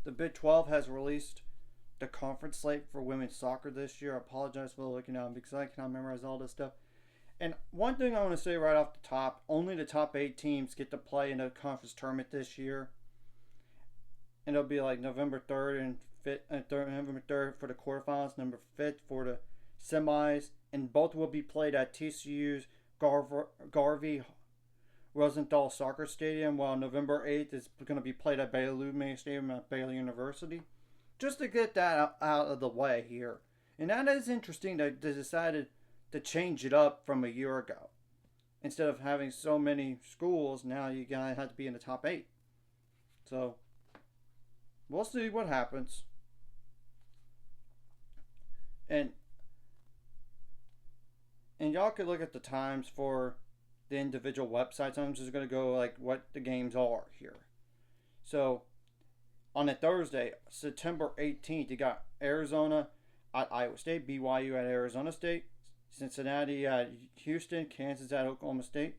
The Big 12 has released the conference slate for women's soccer this year. I apologize for looking at because I cannot memorize all this stuff. And one thing I want to say right off the top, only the top 8 teams get to play in the conference tournament this year. And it'll be like November 3rd and 5th, November 3rd for the quarterfinals, November 5th for the semis, and both will be played at TCU's Garvey Rosenthal Soccer Stadium, while November 8th is going to be played at Baylor Main Stadium at Baylor University. Just to get that out of the way here. And that is interesting that they decided to change it up from a year ago. Instead of having so many schools, now you gotta have to be in the top 8. So, we'll see what happens. And y'all could look at the times for the individual websites. I'm just going to go like what the games are here. So on a Thursday, September 18th, you got Arizona at Iowa State, BYU at Arizona State, Cincinnati at Houston, Kansas at Oklahoma State,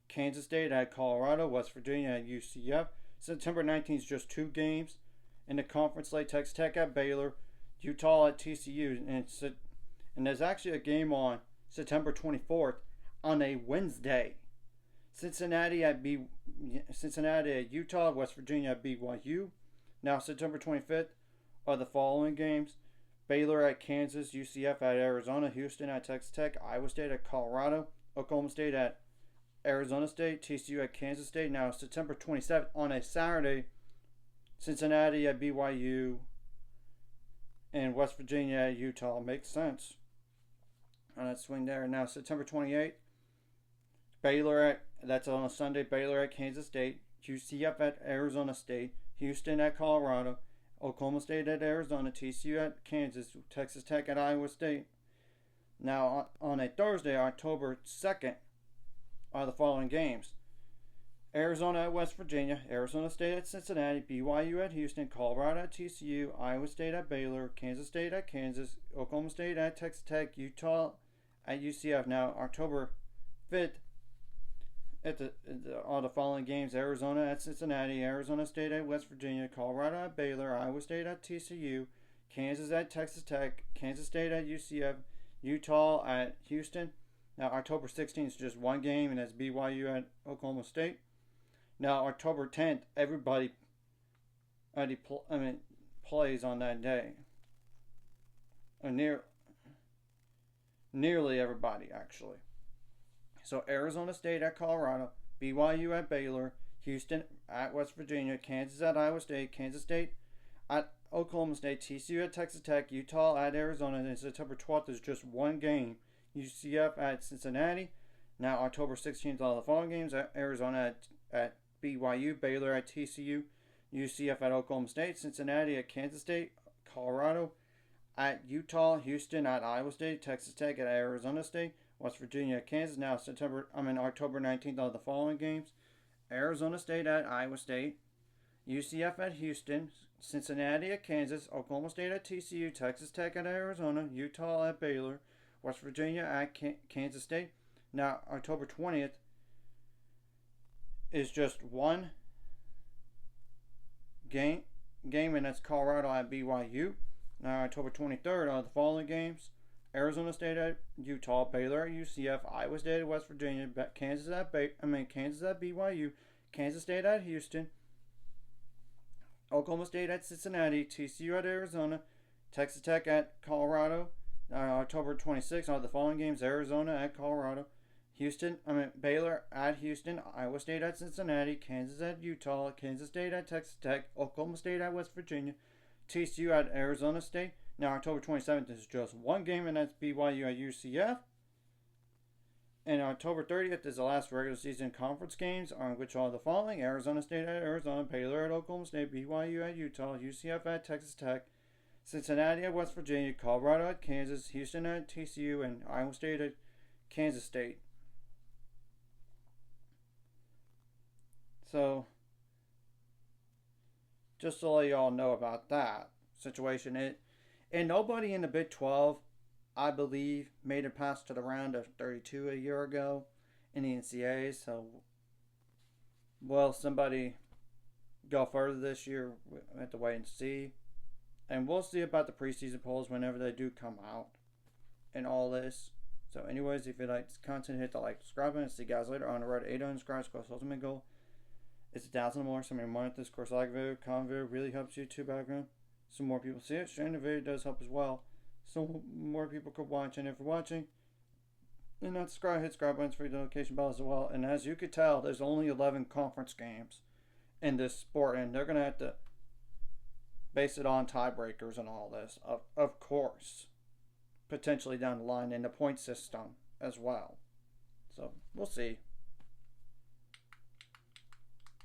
Kansas State at Colorado, West Virginia at UCF. September 19th is just 2 games. In the conference slate, Texas Tech at Baylor, Utah at TCU, and there's actually a game on September 24th on a Wednesday. Cincinnati at Utah, West Virginia at BYU. Now September 25th are the following games: Baylor at Kansas, UCF at Arizona, Houston at Texas Tech, Iowa State at Colorado, Oklahoma State at Arizona State, TCU at Kansas State. Now September 27th on a Saturday, Cincinnati at BYU, and West Virginia at Utah. Makes sense on that swing there. Now September 28th, that's on a Sunday, Baylor at Kansas State, UCF at Arizona State, Houston at Colorado, Oklahoma State at Arizona, TCU at Kansas, Texas Tech at Iowa State. Now on a Thursday, October 2nd, are the following games: Arizona at West Virginia, Arizona State at Cincinnati, BYU at Houston, Colorado at TCU, Iowa State at Baylor, Kansas State at Kansas, Oklahoma State at Texas Tech, Utah at UCF. Now October 5th, all the following games: Arizona at Cincinnati, Arizona State at West Virginia, Colorado at Baylor, Iowa State at TCU, Kansas at Texas Tech, Kansas State at UCF, Utah at Houston. Now October 16th is just 1 game, and that's BYU at Oklahoma State. Now October 10th, everybody plays on that day. Or nearly everybody, actually. So Arizona State at Colorado, BYU at Baylor, Houston at West Virginia, Kansas at Iowa State, Kansas State at Oklahoma State, TCU at Texas Tech, Utah at Arizona, and September 12th is just 1 game, UCF at Cincinnati. Now October 16th, all the following games: Arizona at BYU, Baylor at TCU, UCF at Oklahoma State, Cincinnati at Kansas State, Colorado at Utah, Houston at Iowa State, Texas Tech at Arizona State, West Virginia at Kansas. Now October 19th are the following games: Arizona State at Iowa State, UCF at Houston, Cincinnati at Kansas, Oklahoma State at TCU, Texas Tech at Arizona, Utah at Baylor, West Virginia at Kansas State. Now October 20th is just 1 game, and that's Colorado at BYU. Now October 23rd are the following games: Arizona State at Utah, Baylor at UCF, Iowa State at West Virginia, Kansas at BYU, Kansas State at Houston, Oklahoma State at Cincinnati, TCU at Arizona, Texas Tech at Colorado. October 26th are the following games: Arizona at Colorado, Baylor at Houston, Iowa State at Cincinnati, Kansas at Utah, Kansas State at Texas Tech, Oklahoma State at West Virginia, TCU at Arizona State. Now October 27th is just 1 game, and that's BYU at UCF. And October 30th is the last regular season conference games, on which are the following: Arizona State at Arizona, Baylor at Oklahoma State, BYU at Utah, UCF at Texas Tech, Cincinnati at West Virginia, Colorado at Kansas, Houston at TCU, and Iowa State at Kansas State. So, just to let y'all know about that situation, and nobody in the Big 12, I believe, made it past to the round of 32 a year ago in the NCAA. So, well, somebody go further this year. We have to wait and see. And we'll see about the preseason polls whenever they do come out and all this. So, anyways, if you like this content, hit the like, subscribe button. See you guys later on the road to 800 subscribers. Course, ultimate goal is 1,000 or more. So, many more. This course, like video, comment video really helps YouTube algorithm. So more people see it. Sharing the video does help as well. So more people could watch. And if you're watching and not subscribe, hit subscribe buttons for the notification bell as well. And as you could tell, there's only 11 conference games in this sport, and they're gonna have to base it on tiebreakers and all this, of course, potentially down the line in the point system as well. So we'll see.